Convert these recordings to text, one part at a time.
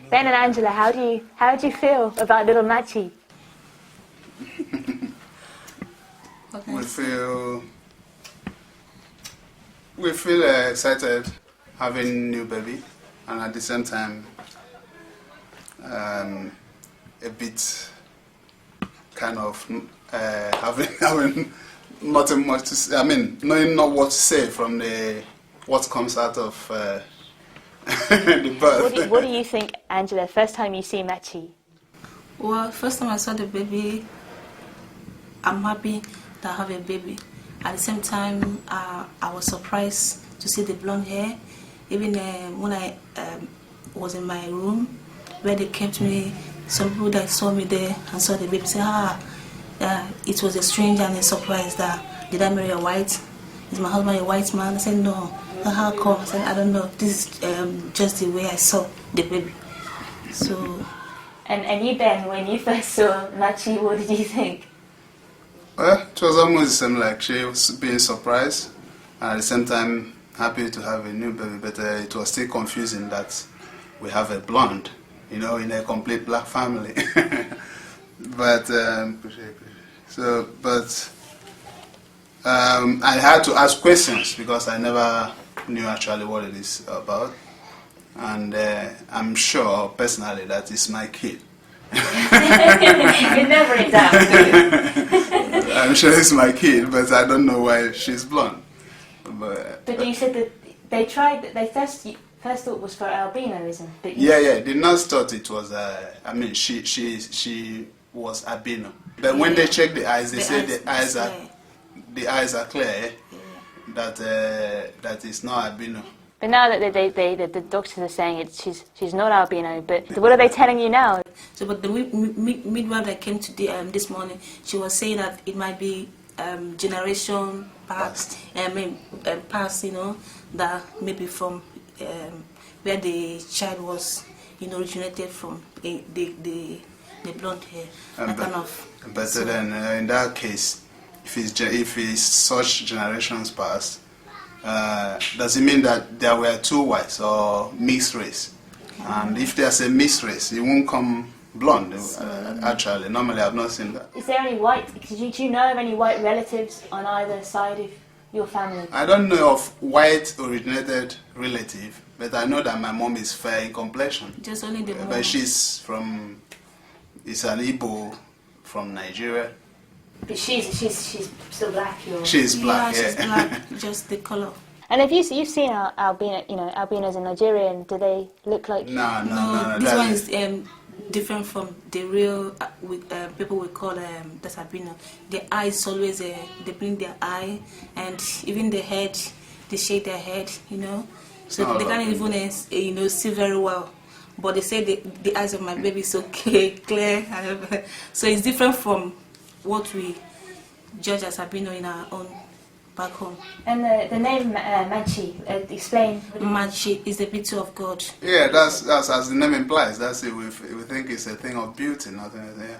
Ben and Angela, how do you feel about little Nmachi? We feel excited having new baby, and at the same time a bit kind of having nothing much to say. I mean, knowing not what to say from what comes out of the birth. What do you think, Angela? First time you see Nmachi? Well, first time I saw the baby, I'm happy to have a baby. At the same time, I was surprised to see the blonde hair. Even when I was in my room, where they kept me, some people that saw me there and saw the baby say, it was a strange and a surprise that, did I marry a white? Is my husband a white man? I said, no. How come? I said, I don't know. This is just the way I saw the baby. So. And you, Ben, when you first saw Nmachi, what did you think? Well, it was almost the same, like she was being surprised, and at the same time happy to have a new baby, but it was still confusing that we have a blonde, in a complete black family. But I had to ask questions because I never knew actually what it is about, and I'm sure personally that it's my kid. You're never in doubt. I'm sure it's my kid, but I don't know why she's blonde. But you said that they first thought it was for albinism. But yeah. The nurse thought it was. She was albino. But when they checked the eyes, they said the eyes are clear. Yeah. That is not albino. But now that the doctors are saying she's not albino, but what are they telling you now? So, but the midwife that came to this morning, she was saying that it might be generation past, past, that maybe from where the child was, originated from, the blonde hair, But then in that case, if it's such generations past. Does it mean that there were two whites or mixed race? And if there's a mixed race, it won't come blonde. Actually, normally I've not seen that. Is there any white? Do you know of any white relatives on either side of your family? I don't know of white originated relative, but I know that my mom is fair in complexion. Just only the mom. But it's an Igbo from Nigeria. But she's still black. She's black, yeah. She's black, just the color. And have you've seen albinos in Nigeria, and do they look like? No. This one is different from the real people we call that's albino. The eyes always they blink their eye, and even the head, they shake their head, so they can't even see very well. But they say the eyes of my baby is okay, clear, so it's different from what we judge as albino in our own back home. And the name Nmachi, explain. Nmachi is the beauty of God. Yeah, that's as the name implies. That's it. We think it's a thing of beauty, nothing else. Yeah.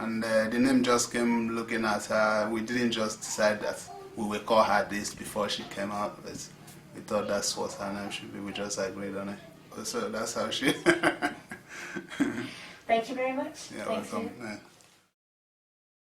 And the name just came looking at her. We didn't just decide that we will call her this before she came out. But we thought that's what her name should be. We just agreed on it. So that's how she. Thank you very much. Yeah, welcome. Yeah.